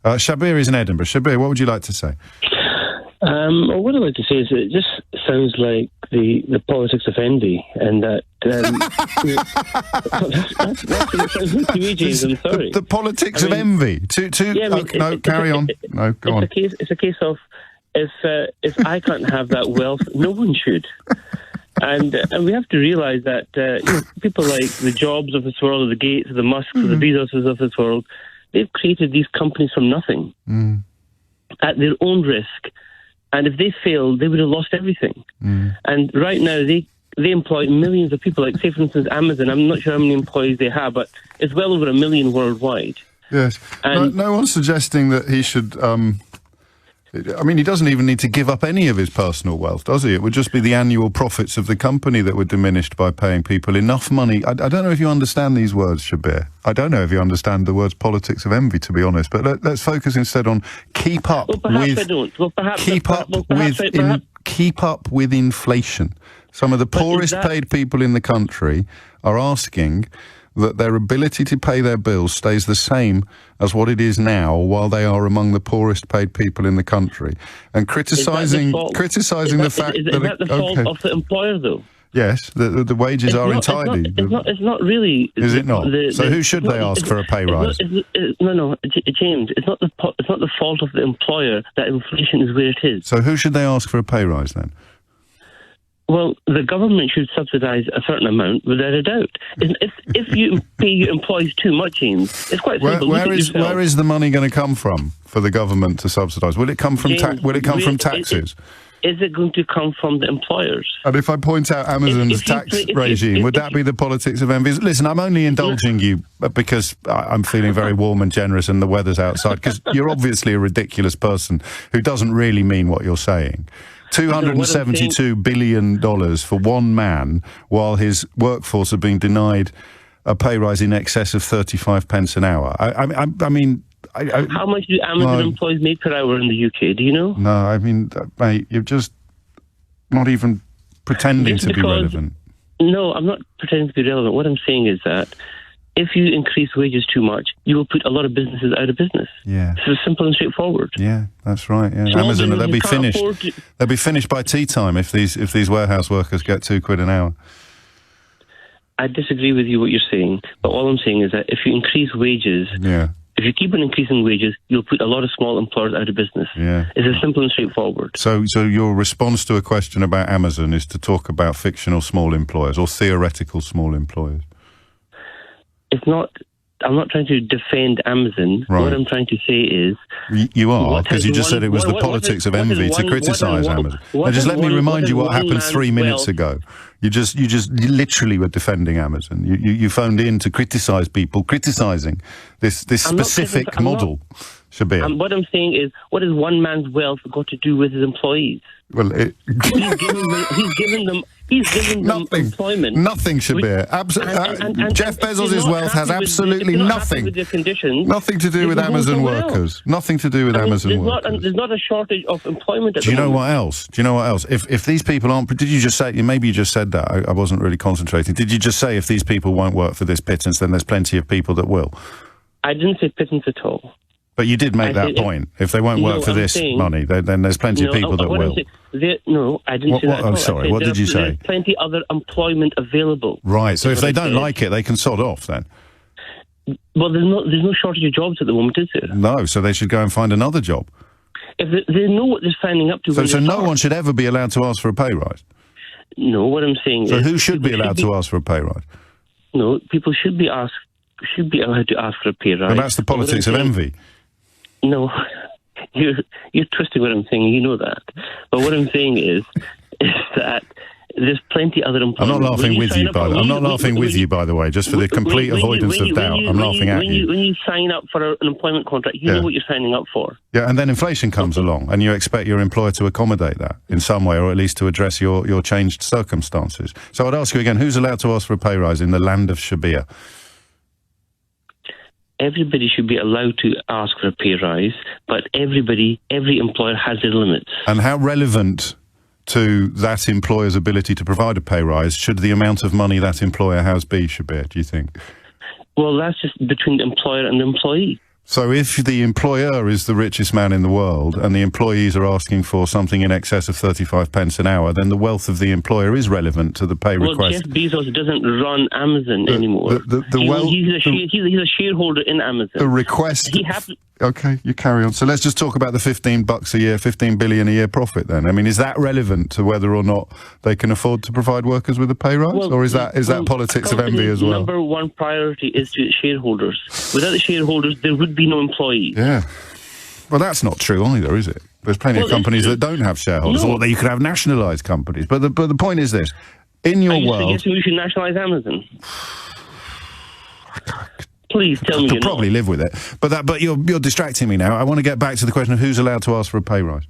Shabir is in Edinburgh. Shabir, what would you like to say? Well, what I'd like to say is it just sounds like the politics of envy, and that that's to me, James. I'm sorry. The politics of envy. Carry on. No, go on. It's a case of if I can't have that wealth, no one should. And we have to realise that people like the Jobs of this world, or the Gates, or the Musks, or the Bezoses of this world, they've created these companies from nothing at their own risk. And if they failed, they would have lost everything. And right now, they employ millions of people. Like, say, for instance, Amazon. I'm not sure how many employees they have, but it's well over 1 million worldwide. Yes. And no one's suggesting that he should... I mean, he doesn't even need to give up any of his personal wealth, does he? It would just be the annual profits of the company that were diminished by paying people enough money. I don't know if you understand these words, Shabir. I don't know if you understand the words politics of envy, to be honest. But let's focus instead on keep up with inflation. Some of the poorest paid people in the country are asking that their ability to pay their bills stays the same as what it is now, while they are among the poorest paid people in the country, and criticising the fact that... Is that the fault of the employer, though? Yes, the wages are entirely... It's not really... Is it not? So who should they ask for a pay rise? No, James, it's not the fault of the employer that inflation is where it is. So who should they ask for a pay rise, then? Well, the government should subsidise a certain amount, without a doubt. If you pay your employees too much, James, it's quite simple. Where is the money going to come from for the government to subsidise? Will it come from taxes? Is it going to come from the employers? And if I point out Amazon's tax regime, would that be the politics of envy? Listen, I'm only indulging you because I'm feeling very warm and generous and the weather's outside, because you're obviously a ridiculous person who doesn't really mean what you're saying. $272 billion for one man, while his workforce are being denied a pay rise in excess of 35 pence an hour. I mean... How much do Amazon employees make per hour in the UK? Do you know? No, I mean, mate, you're just not even pretending to be relevant. No, I'm not pretending to be relevant. What I'm saying is that if you increase wages too much, you will put a lot of businesses out of business. Yeah. It's simple and straightforward. Yeah, that's right. Yeah. Amazon, they'll be finished. They'll be finished by tea time if these warehouse workers get £2 an hour. I disagree with you what you're saying, but all I'm saying is that if you increase wages, if you keep on increasing wages, you'll put a lot of small employers out of business. Yeah. It's as simple and straightforward. So your response to a question about Amazon is to talk about fictional small employers or theoretical small employers? It's not... I'm not trying to defend Amazon. Right. What I'm trying to say is... You are, because you just said it was the politics of envy to criticise Amazon. Now just let me remind you what happened 3 minutes ago. You just literally were defending Amazon. You phoned in to criticise people, criticising this specific model. Shabir. What I'm saying is, what has one man's wealth got to do with his employees? Well, he's giving them employment. Nothing, Shabir. Jeff Bezos' wealth has absolutely nothing to do with Amazon workers. Nothing to do with Amazon workers. There's not a shortage of employment at the moment. Do you know what else? If these people aren't... Did you just say... Maybe you just said that. I wasn't really concentrating. Did you just say if these people won't work for this pittance, then there's plenty of people that will? I didn't say pittance at all. But you did make that point. If they won't work for this money, then there's plenty of people that will. No, I didn't say that at all. Oh, sorry, what did you say? There's plenty other employment available. Right, so if they don't like it, they can sod off then? Well, there's no shortage of jobs at the moment, is there? No, so they should go and find another job. If they know what they're signing up to... So no one should ever be allowed to ask for a pay rise? No, what I'm saying is... So who should be allowed to ask for a pay rise? No, people should be allowed to ask for a pay rise. And that's the politics of envy. No, you're twisting what I'm saying. You know that. But what I'm saying is that there's plenty other employment. I'm not laughing with you, by the way. I'm not laughing with you, by the way, just for the complete avoidance of doubt. I'm laughing at you. When you sign up for an employment contract, you know what you're signing up for. Yeah, and then inflation comes along, and you expect your employer to accommodate that in some way, or at least to address your changed circumstances. So I'd ask you again, who's allowed to ask for a pay rise in the land of Shabir? Everybody should be allowed to ask for a pay rise, but every employer has their limits. And how relevant to that employer's ability to provide a pay rise should the amount of money that employer has be, Shabir, do you think? Well, that's just between the employer and the employee. So if the employer is the richest man in the world and the employees are asking for something in excess of 35 pence an hour, then the wealth of the employer is relevant to the pay request. Well, Jeff Bezos doesn't run Amazon anymore. He's a shareholder in Amazon. The request... Okay, you carry on. So let's just talk about the $15 a year, 15 billion a year profit then. I mean, is that relevant to whether or not they can afford to provide workers with a pay rise? Or is that politics of envy as well? Number one priority is to its shareholders. Without the shareholders, there would be no employees. Yeah. Well, that's not true either, is it? There's plenty of companies that don't have shareholders, or that you could have nationalised companies. But the point is this. In your world... Are you suggesting we should nationalise Amazon? Please tell me. I could probably live with it, but you're distracting me now. I want to get back to the question of who's allowed to ask for a pay rise.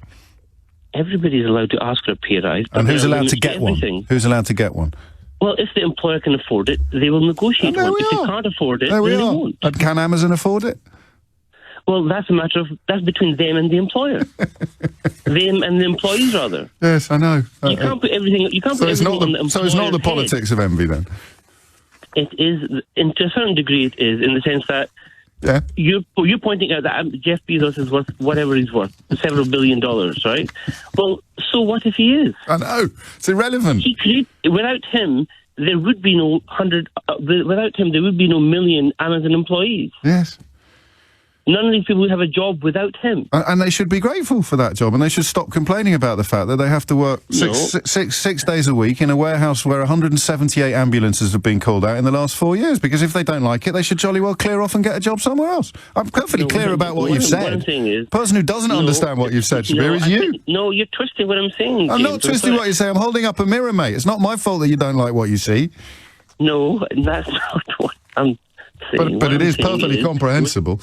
Everybody's allowed to ask for a pay rise, and who's allowed to get one? Who's allowed to get one? Well, if the employer can afford it, they will negotiate one. If they can't afford it, then they won't. And can Amazon afford it? Well, that's between them and the employer. Them and the employees, rather. Yes, I know. You can't put everything. You can't put everything on the employer's So it's not the politics of envy then. It is, to a certain degree, it is, in the sense that you're pointing out that Jeff Bezos is worth whatever he's worth, several $1 billion, right? Well, so what if he is? I know, it's irrelevant. Without him, there would be no without him, there would be no million Amazon employees. Yes. None of these people would have a job without him. And they should be grateful for that job, and they should stop complaining about the fact that they have to work six days a week in a warehouse where 178 ambulances have been called out in the last 4 years, because if they don't like it, they should jolly well clear off and get a job somewhere else. I'm perfectly clear about what you've said. The person who doesn't understand what you've said, Shabir, is you. No, you're twisting what I'm saying, I'm not twisting what you say. I'm holding up a mirror, mate. It's not my fault that you don't like what you see. No, that's not what I'm saying. But it is perfectly comprehensible.